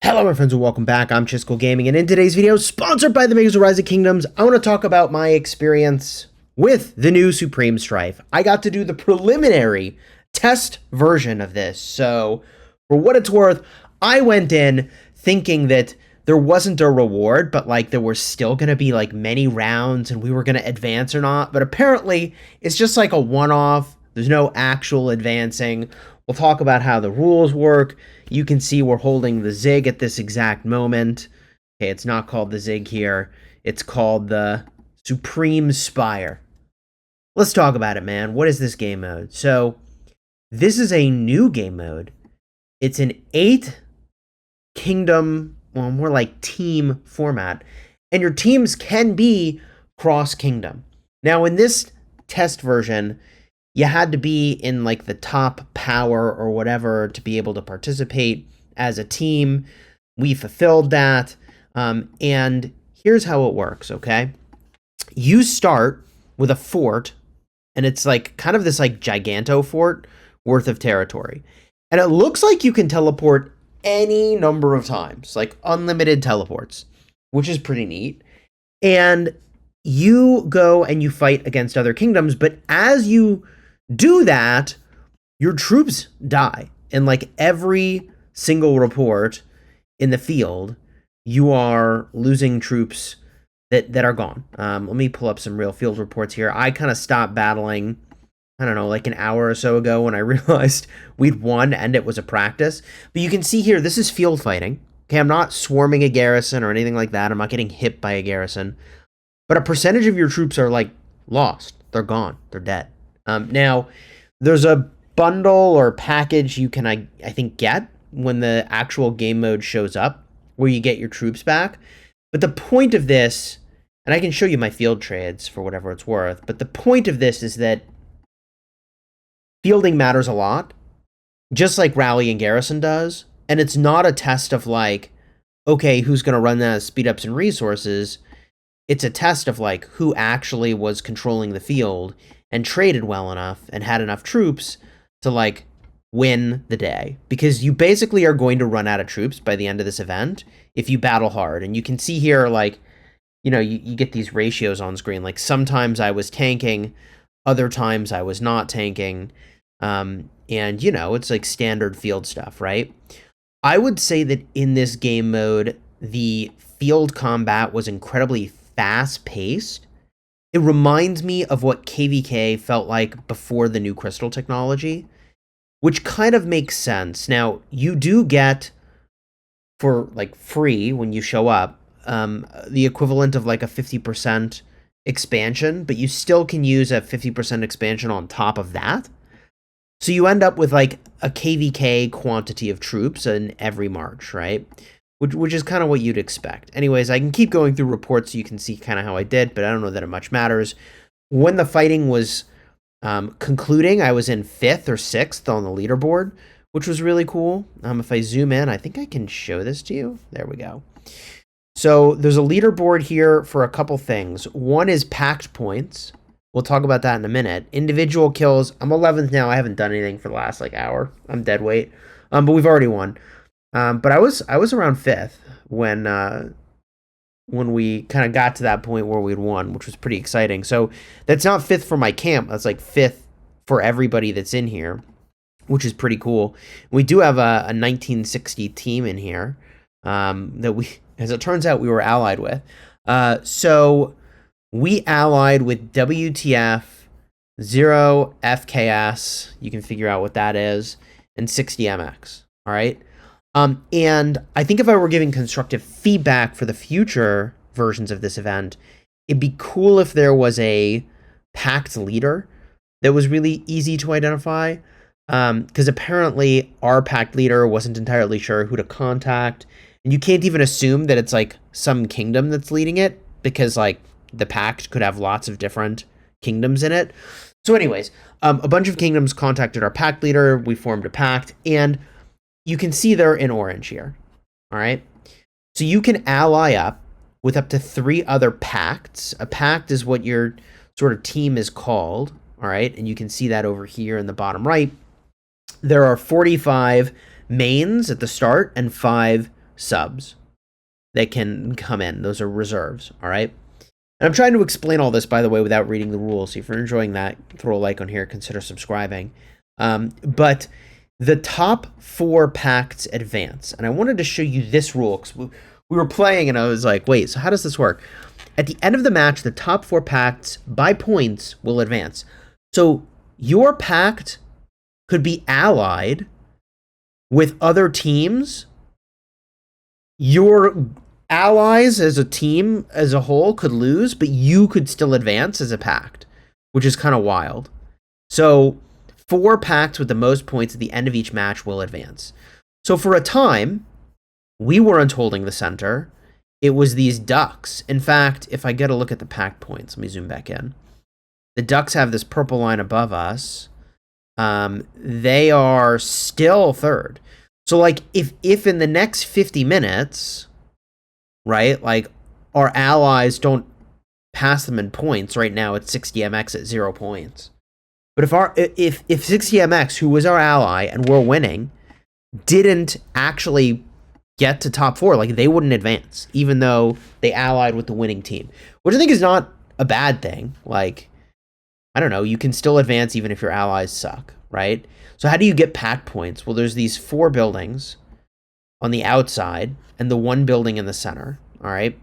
Hello my friends and welcome back. I'm Chisgule Gaming, and in today's video, sponsored by the makers of Rise of Kingdoms, I want to talk about my experience with the new Supreme Strife. I got to do the preliminary test version of this, so for what it's worth, I went in thinking that there wasn't a reward, but like there were still going to be like many rounds and we were going to advance or not, but apparently it's just like a one-off. There's no actual advancing. We'll talk about how the rules work. You can see we're holding the Zig at this exact moment. Okay, it's not called the Zig here. It's called the Supreme Spire. Let's talk about it, man. What is this game mode? So, this is a new game mode. It's an 8-kingdom, well, more like team format. And your teams can be cross-kingdom. Now, in this test version, you had to be in like the top power or whatever to be able to participate as a team. We fulfilled that. And here's how it works, okay? You start with a fort, and it's like kind of this like giganto fort worth of territory. And it looks like you can teleport any number of times, like unlimited teleports, which is pretty neat. And you go and you fight against other kingdoms, but as you do that, your troops die. In like every single report in the field, you are losing troops that are gone. Let me pull up some real field reports here. I kind of stopped battling, I don't know, like an hour or so ago when I realized we'd won and it was a practice. But you can see here, this is field fighting. Okay, I'm not swarming a garrison or anything like that. I'm not getting hit by a garrison. But a percentage of your troops are like lost. They're gone. They're dead. Now, there's a bundle or package you can, I think, get when the actual game mode shows up, where you get your troops back. But the point of this, and I can show you my field trades for whatever it's worth, but the point of this is that fielding matters a lot, just like rally and garrison does. And it's not a test of like, okay, who's going to run that speed ups and resources. It's a test of like who actually was controlling the field and traded well enough and had enough troops to like win the day, because you basically are going to run out of troops by the end of this event if you battle hard. And you can see here, like, you know, you get these ratios on screen. Like sometimes I was tanking, other times I was not tanking. And you know, it's like standard field stuff, right? I would say that in this game mode, the field combat was incredibly fast paced. It reminds me of what KVK felt like before the new crystal technology, which kind of makes sense. Now, you do get, for like free when you show up, the equivalent of like a 50% expansion, but you still can use a 50% expansion on top of that. So you end up with like a KVK quantity of troops in every march, right? Which is kind of what you'd expect. Anyways, I can keep going through reports so you can see kind of how I did, but I don't know that it much matters. When the fighting was concluding, I was in 5th or 6th on the leaderboard, which was really cool. If I zoom in, I think I can show this to you. There we go. So there's a leaderboard here for a couple things. One is pact points. We'll talk about that in a minute. Individual kills. I'm 11th now. I haven't done anything for the last like hour. I'm dead weight. But we've already won. But I was around 5th when we kind of got to that point where we'd won, which was pretty exciting. So that's not 5th for my camp. That's like 5th for everybody that's in here, which is pretty cool. We do have a 1960 team in here that we, as it turns out, we were allied with. So we allied with WTF, 0 FKS. You can figure out what that is, and 60 MX. All right. And I think if I were giving constructive feedback for the future versions of this event, it'd be cool if there was a pact leader that was really easy to identify. Because apparently our pact leader wasn't entirely sure who to contact. And you can't even assume that it's like some kingdom that's leading it, because like the pact could have lots of different kingdoms in it. So anyways, a bunch of kingdoms contacted our pact leader. We formed a pact, and you can see they're in orange here, all right? So you can ally up with up to 3 other pacts. A pact is what your sort of team is called, all right? And you can see that over here in the bottom right. There are 45 mains at the start and 5 subs that can come in. Those are reserves, all right? And I'm trying to explain all this, by the way, without reading the rules. So if you're enjoying that, throw a like on here, consider subscribing. But the top 4 pacts advance. And I wanted to show you this rule, because we were playing, and I was like, wait, so how does this work? At the end of the match, the top 4 pacts, by points, will advance. So your pact could be allied with other teams. Your allies as a team as a whole could lose, but you could still advance as a pact, which is kind of wild. So 4 pacts with the most points at the end of each match will advance. So for a time, we weren't holding the center. It was these ducks. In fact, if I get a look at the pact points, let me zoom back in. The ducks have this purple line above us. They are still third. So like if in the next 50 minutes, right, like our allies don't pass them in points, right now it's 60MX at 0 points. But if 60MX, who was our ally and we're winning, didn't actually get to top 4, like they wouldn't advance, even though they allied with the winning team, which I think is not a bad thing. Like, I don't know, you can still advance even if your allies suck, right? So how do you get pact points? Well, there's these 4 buildings on the outside and the 1 building in the center, all right?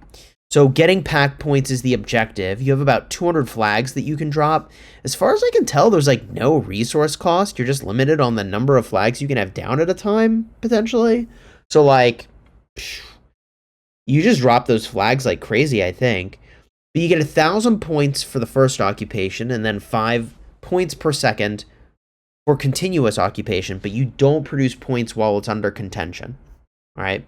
So getting pact points is the objective. You have about 200 flags that you can drop. As far as I can tell, there's like no resource cost. You're just limited on the number of flags you can have down at a time, potentially. So like, you just drop those flags like crazy, I think. But you get 1,000 points for the first occupation and then 5 points per second for continuous occupation, but you don't produce points while it's under contention. All right.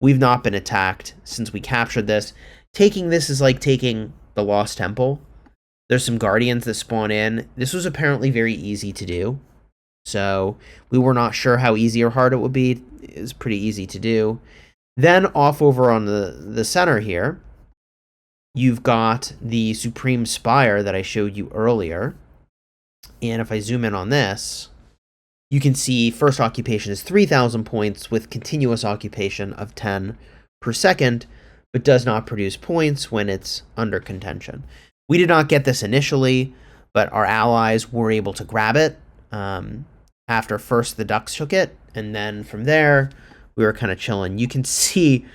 We've not been attacked since we captured this. Taking this is like taking the Lost Temple. There's some guardians that spawn in. This was apparently very easy to do. So we were not sure how easy or hard it would be. It was pretty easy to do. Then off over on the center here, you've got the Supreme Spire that I showed you earlier. And if I zoom in on this, you can see first occupation is 3,000 points with continuous occupation of 10 per second, but does not produce points when it's under contention. We did not get this initially, but our allies were able to grab it after first the ducks took it, and then from there, we were kind of chilling. You can see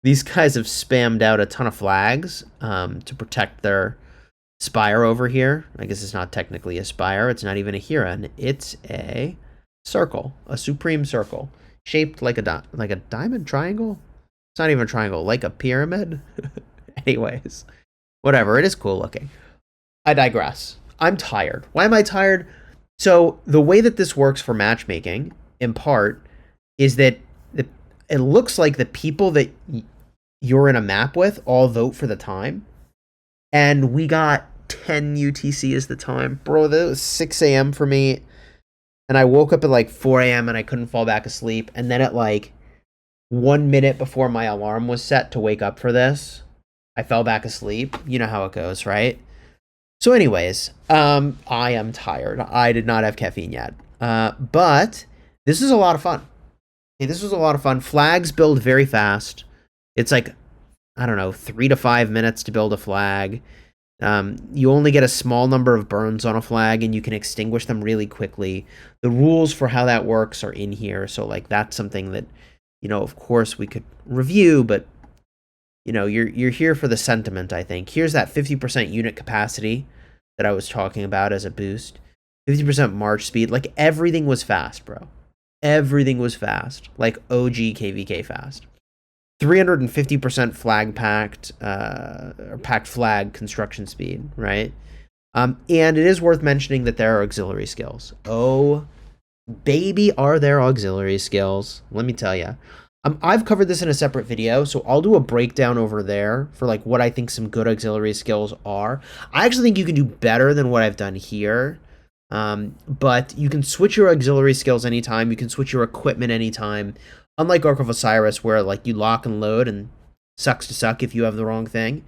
these guys have spammed out a ton of flags to protect their spire over here. I guess it's not technically a spire. It's not even a Huron. It's a circle, a supreme circle, shaped like a diamond triangle. It's not even a triangle, like a pyramid. Anyways, whatever. It is cool looking. I digress. I'm tired. Why am I tired? So the way that this works for matchmaking, in part, is that it looks like the people that you're in a map with all vote for the time. And we got 10 UTC as the time. Bro, that was 6 a.m. for me. And I woke up at like 4 a.m. and I couldn't fall back asleep. And then at like 1 minute before my alarm was set to wake up for this, I fell back asleep. You know how it goes, right? So anyways, I am tired. I did not have caffeine yet. But this is a lot of fun. Okay, this was a lot of fun. Flags build very fast. It's like, I don't know, 3 to 5 minutes to build a flag. You only get a small number of burns on a flag, and you can extinguish them really quickly. The rules for how that works are in here, so like that's something that, you know, of course we could review, but you know, you're here for the sentiment, I think. Here's that 50% unit capacity that I was talking about as a boost. 50% march speed. Like, everything was fast, bro. Everything was fast. Like OG KVK fast. 350% flag packed, or packed flag construction speed, right? And it is worth mentioning that there are auxiliary skills. Oh, baby, are there auxiliary skills? Let me tell you. I've covered this in a separate video, so I'll do a breakdown over there for like what I think some good auxiliary skills are. I actually think you can do better than what I've done here. But you can switch your auxiliary skills anytime. You can switch your equipment anytime. Unlike Ark of Osiris, where like you lock and load and sucks to suck if you have the wrong thing,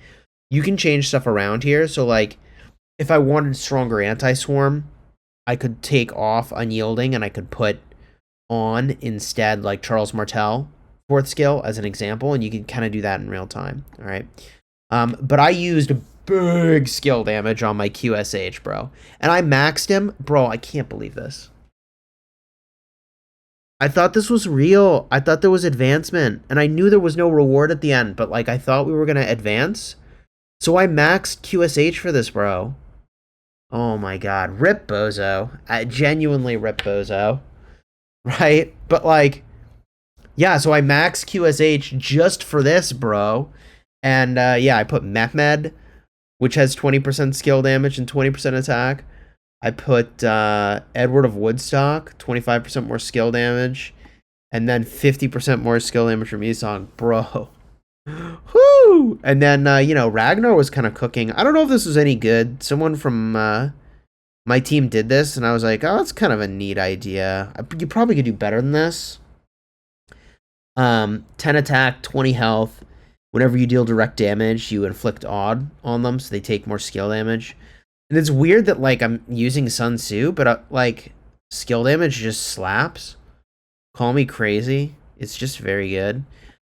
you can change stuff around here. So like, if I wanted stronger anti-swarm, I could take off unyielding and I could put on instead like Charles Martel, fourth skill as an example, and you can kind of do that in real time. All right. But I used big skill damage on my QSH, bro. And I maxed him. Bro, I can't believe this. I thought this was real. I thought there was advancement. And I knew there was no reward at the end, but like I thought we were going to advance. So I maxed QSH for this, bro. Oh my god. Rip Bozo. I genuinely rip Bozo. Right? But like, yeah, so I maxed QSH just for this, bro. And yeah, I put Mehmed, which has 20% skill damage and 20% attack. I put Edward of Woodstock, 25% more skill damage, and then 50% more skill damage from Esong. Bro. Whoo! And then, you know, Ragnar was kind of cooking. I don't know if this was any good. Someone from my team did this, and I was like, oh, that's kind of a neat idea. You probably could do better than this. 10 attack, 20 health. Whenever you deal direct damage, you inflict odd on them, so they take more skill damage. And it's weird that, like, I'm using Sun Tzu, but, like, skill damage just slaps. Call me crazy. It's just very good.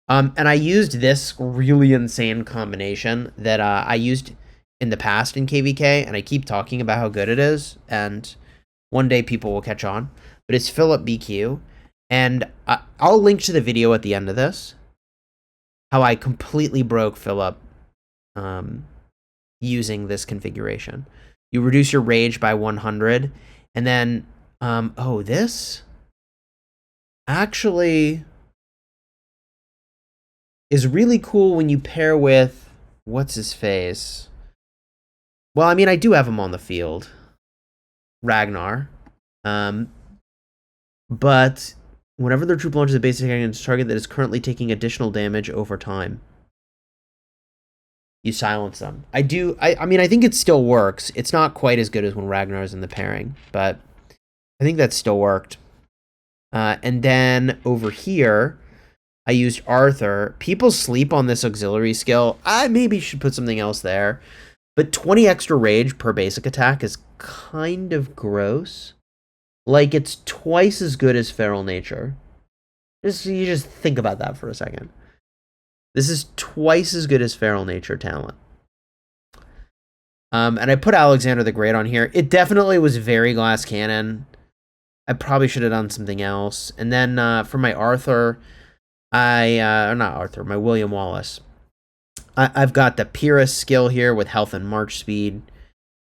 And I used this really insane combination that I used in the past in KVK, and I keep talking about how good it is, and one day people will catch on. But it's Philip BQ, and I'll link to the video at the end of this. How I completely broke Philip using this configuration. You reduce your rage by 100, and then, oh, this actually is really cool when you pair with, what's his face? Well, I mean, I do have him on the field, Ragnar, but whenever their troop launches a basic attack against a target that is currently taking additional damage over time, you silence them. I mean, I think it still works. It's not quite as good as when Ragnar's in the pairing, but I think that still worked. And then over here, I used Arthur. People sleep on this auxiliary skill. I maybe should put something else there. But 20 extra rage per basic attack is kind of gross. Like, it's twice as good as Feral Nature. You just think about that for a second. This is twice as good as Feral Nature talent. And I put Alexander the Great on here. It definitely was very glass cannon. I probably should have done something else. And then for my Arthur, my William Wallace. I've got the Pyrrhus skill here with health and march speed.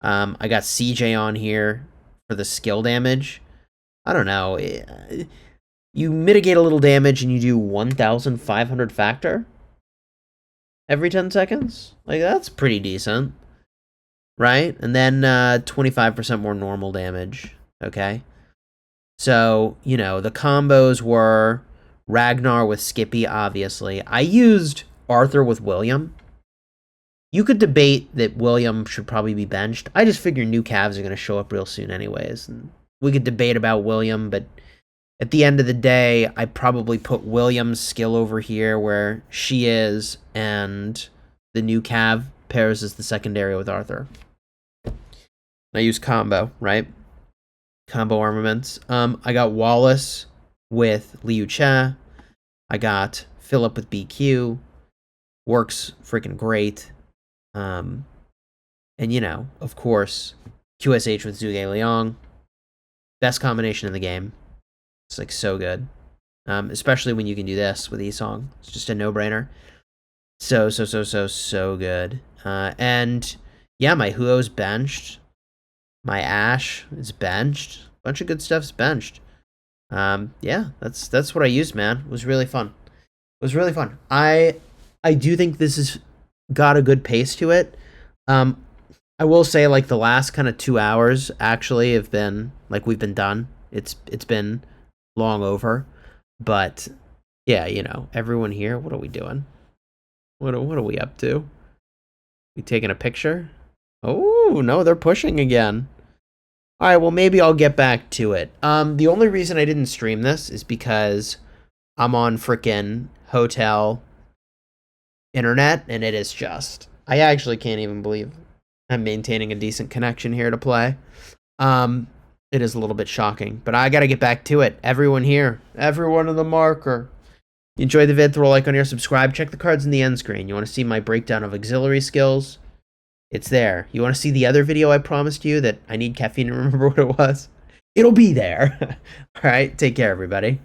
I got CJ on here for the skill damage. I don't know. You mitigate a little damage and you do 1,500 factor every 10 seconds. Like, that's pretty decent. Right? And then 25% more normal damage. Okay? So, you know, the combos were Ragnar with Skippy, obviously. I used Arthur with William. You could debate that William should probably be benched. I just figure new calves are going to show up real soon anyways. And we could debate about William, but at the end of the day, I probably put William's skill over here where she is, and the new cav pairs as the secondary with Arthur. I use combo, right? Combo armaments. I got Wallace with Liu Che. I got Philip with BQ. Works freaking great. And, you know, of course, QSH with Zhuge Liang. Best combination in the game. It's, like, so good. Especially when you can do this with Esong. It's just a no-brainer. So good. And, yeah, my Huo's benched. My Ashe is benched. A bunch of good stuff's benched. Yeah, that's what I used, man. It was really fun. It was really fun. I do think this has got a good pace to it. I will say, like, the last kind of 2 hours actually have been, like, we've been done. It's been long over. But, yeah, you know, everyone here, what are we doing? What are we up to? We taking a picture? Oh, no, they're pushing again. All right, well, maybe I'll get back to it. The only reason I didn't stream this is because I'm on frickin' hotel internet, and it is just... I actually can't even believe I'm maintaining a decent connection here to play. It is a little bit shocking, but I gotta get back to it. Everyone here, everyone in the marker. You enjoyed the vid, throw a like on here, subscribe, check the cards in the end screen. You want to see my breakdown of auxiliary skills? It's there. You want to see the other video I promised you that I need caffeine to remember what it was? It'll be there. All right, take care, everybody.